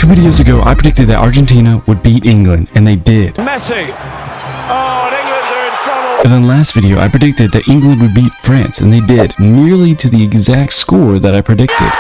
2 videos ago, I predicted that Argentina would beat England, and they did. Messi. Oh, and England are in trouble. And then last video, I predicted that England would beat France, and they did, nearly to the exact score that I predicted.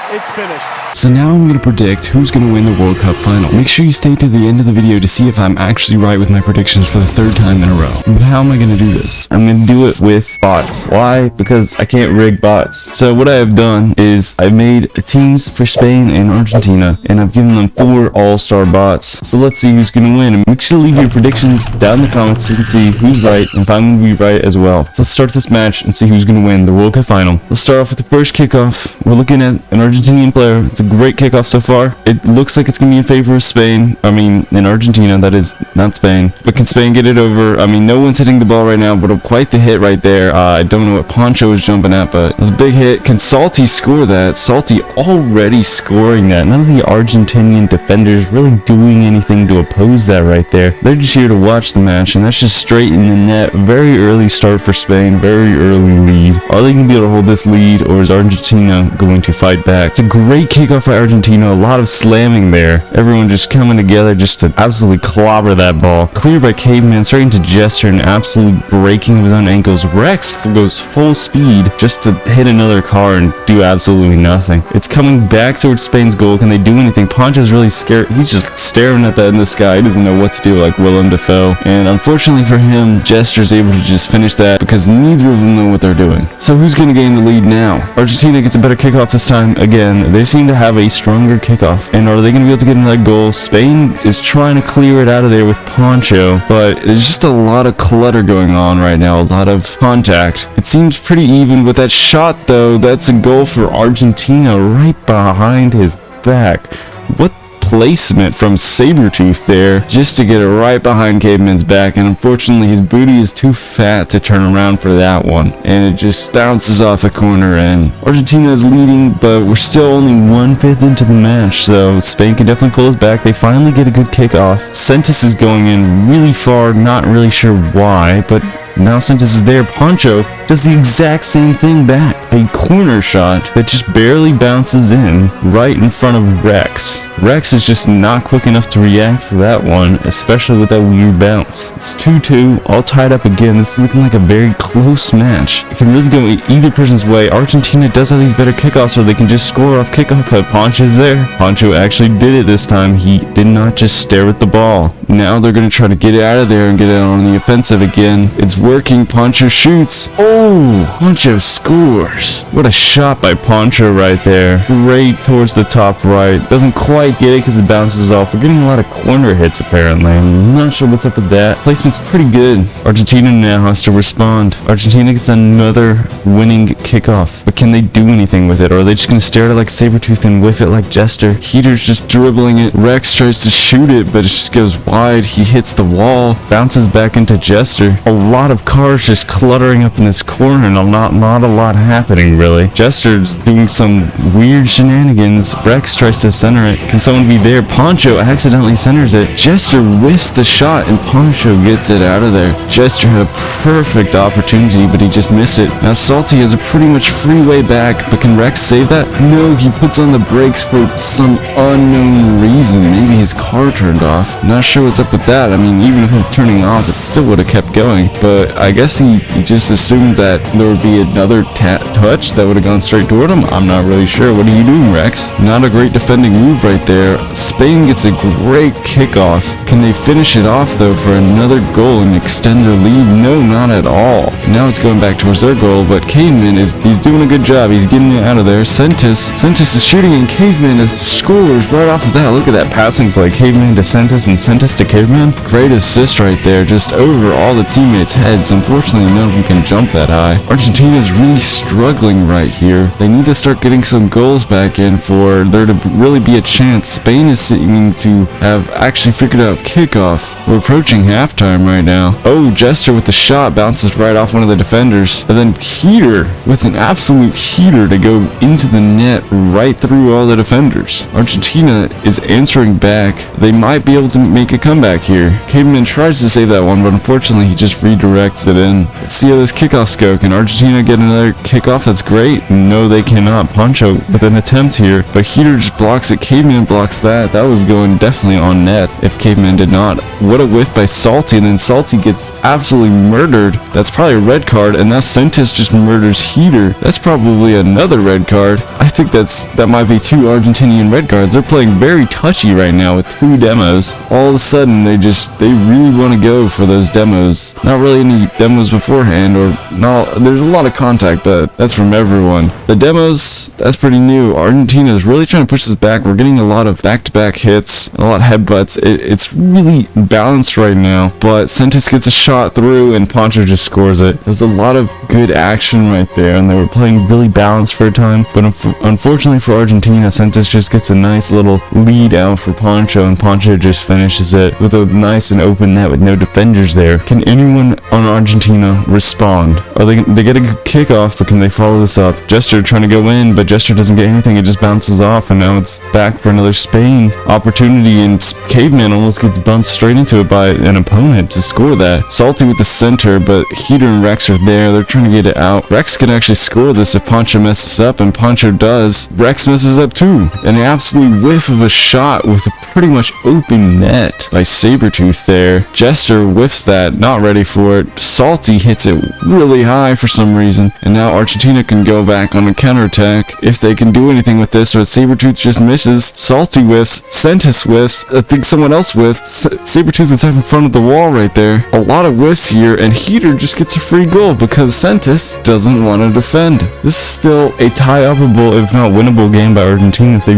It's finished. So now I'm going to predict who's going to win the World Cup final. Make sure you stay to the end of the video to see if I'm actually right with my predictions for the 3rd time in a row. But how am I going to do this? I'm going to do it with bots. Why? Because I can't rig bots. So what I have done is I've made teams for Spain and Argentina, and I've given them 4 all-star bots. So let's see who's going to win. And make sure to leave your predictions down in the comments so you can see who's right and if I'm going to be right as well. So let's start this match and see who's going to win the World Cup final. Let's start off with the first kickoff. We're looking at an Argentinian player. It's a great kickoff so far. It looks like it's going to be in favor of Spain. I mean, in Argentina, that is, not Spain. But can Spain get it over? I mean, no one's hitting the ball right now, but quite the hit right there. I don't know what Poncho is jumping at, but it was a big hit. Can Salty score that? Salty already scoring that. None of the Argentinian defenders really doing anything to oppose that right there. They're just here to watch the match, and that's just straight in the net. Very early start for Spain. Very early lead. Are they going to be able to hold this lead, or is Argentina going to fight back? It's a great kickoff by Argentina. A lot of slamming there. Everyone just coming together just to absolutely clobber that ball. Cleared by Caveman, straight into Jester, and absolute breaking of his own ankles. Rex goes full speed just to hit another car and do absolutely nothing. It's coming back towards Spain's goal. Can they do anything? Poncho's really scared. He's just staring at that in the sky. He doesn't know what to do, like Willem Dafoe. And unfortunately for him, Jester's able to just finish that because neither of them know what they're doing. So who's going to gain the lead now? Argentina gets a better kickoff this time. Again, they seem to have a stronger kickoff. And are they going to be able to get another goal? Spain is trying to clear it out of there with Poncho, but there's just a lot of clutter going on right now, a lot of contact. It seems pretty even with that shot, though. That's a goal for Argentina right behind his back. What placement from Sabretooth there just to get it right behind Caveman's back, and unfortunately his booty is too fat to turn around for that one, and it just bounces off the corner, and Argentina is leading, but we're still only 1/5 into the match, so Spain can definitely pull us back. They finally get a good kickoff. Sentis is going in really far, not really sure why, but now Sentis is there. Poncho does the exact same thing back. A corner shot that just barely bounces in right in front of Rex. Rex is just not quick enough to react for that one, especially with that weird bounce. It's 2-2, all tied up again. This is looking like a very close match. It can really go either person's way. Argentina does have these better kickoffs, or they can just score off kickoff, but Poncho's there. Poncho actually did it this time. He did not just stare at the ball. Now they're going to try to get it out of there and get it on the offensive again. It's working. Poncho shoots. Oh, Poncho scores. What a shot by Poncho right there. Great towards the top right. Doesn't quite get it because it bounces off. We're getting a lot of corner hits apparently. I'm not sure what's up with that. Placement's pretty good. Argentina now has to respond. Argentina gets another winning kickoff. But can they do anything with it? Or are they just going to stare at it like Sabretooth and whiff it like Jester? Heater's just dribbling it. Rex tries to shoot it, but it just goes wide. He hits the wall. Bounces back into Jester. A lot of cars just cluttering up in this corner, and not a lot happening really. Jester's doing some weird shenanigans. Rex tries to center it. Can someone be there? Poncho accidentally centers it. Jester whiffs the shot, and Poncho gets it out of there. Jester had a perfect opportunity, but he just missed it. Now Salty has a pretty much free way back, but can Rex save that? No, he puts on the brakes for some unknown reason. Maybe his car turned off. Not sure what's up with that. I mean, even if it was turning off, it still would have kept going. But I guess he just assumed that there would be another touch that would have gone straight toward him. I'm not really sure. What are you doing, Rex? Not a great defending move right there. Spain gets a great kickoff. Can they finish it off though for another goal and extend their lead? No, not at all. Now it's going back towards their goal, but Caveman he's doing a good job. He's getting it out of there. Sentis is shooting, and Caveman scores right off of that. Look at that passing play. Caveman to Sentis and Sentis to Caveman. Great assist right there, just over all the teammates' heads. Unfortunately, none of them can jump that high. Argentina's really struggling right here. They need to start getting some goals back in for there to really be a chance. Spain is seeming to have actually figured out kickoff. We're approaching halftime right now. Oh, Jester with the shot bounces right off one of the defenders. And then Heater with an absolute heater to go into the net right through all the defenders. Argentina is answering back. They might be able to make a comeback here. Caveman tries to save that one, but unfortunately he just redirects it in. Let's see how this kickoffs go. Can Argentina get another kickoff? That's great. No, they cannot. Poncho with an attempt here, but Heater just blocks it. Caveman blocks that. That was going definitely on net if Caveman did not. What a whiff by Salty, and then Salty gets absolutely murdered. That's probably a red card, and now Sentis just murders Heater. That's probably another red card. I think that might be 2 Argentinian red cards. They're playing very touchy right now with 2 demos. All of a sudden, they really want to go for those demos. Not really any demos beforehand, or not. There's a lot of contact, but that's from everyone. The demos, that's pretty new. Argentina is really trying to push this back. We're getting a lot of back-to-back hits, and a lot of headbutts. It's really balanced right now, but Sentis gets a shot through, and Poncho just scores it. There's a lot of good action right there, and they were playing really balanced for a time, but unfortunately for Argentina, Sentis just gets a nice little lead out for Poncho, and Poncho just finishes it with a nice and open net with no defenders there. Can anyone on Argentina respond? They get a good kickoff, but can they follow this up? Jester trying to go in, but Jester doesn't get anything. It just bounces off, and now it's back for another Spain opportunity, and Caveman almost gets bumped straight into it by an opponent to score that. Salty with the center, but Heater and Rex are there. They're trying to get it out. Rex can actually score this if Poncho messes up, and Poncho does. Rex messes up too. An absolute whiff of a shot with a pretty much open net by Sabretooth there. Jester whiffs that, not ready for it. Salty hits it really high for some reason, and now Argentina can go back on a counterattack if they can do anything with this, or Sabretooth just misses. Salty whiffs. Sentis whiffs. I think someone else whiffs. Sabretooth is in front of the wall right there. A lot of whiffs here, and Heater just gets a free goal because Sentis doesn't want to defend. This is still a tie-upable, if not winnable game by Argentina if they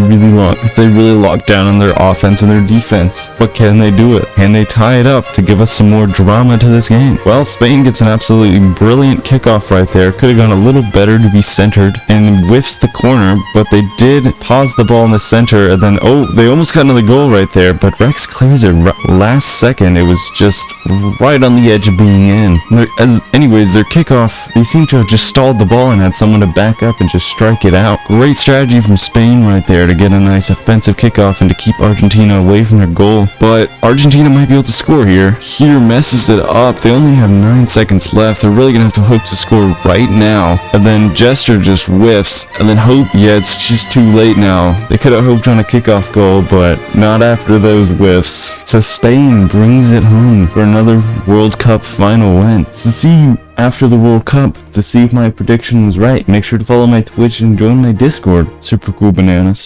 really lock down on their offense and their defense. But can they do it? Can they tie it up to give us some more drama to this game? Well, Spain gets an absolutely brilliant kickoff right there. Could have gone a little better to be centered, and whiffs the corner, but they did pause the ball in the center, and then, oh, they almost got another goal right there, but Rex clears it last second. It was just right on the edge of being in. Anyways, their kickoff, they seem to have just stalled the ball and had someone to back up and just strike it out. Great strategy from Spain right there to get a nice offensive kickoff and to keep Argentina away from their goal. But Argentina might be able to score here. Heater messes it up. They only have 9 seconds left. They're really gonna have to hope to score right now. And then Jester just whiffs, and then hope, yeah, it's just too late now. They could have hoped on a kickoff goal, but not after those whiffs. So Spain brings it home for another World Cup final win. So see you after the World Cup to see if my prediction was right. Make sure to follow my Twitch and join my Discord. Super cool bananas.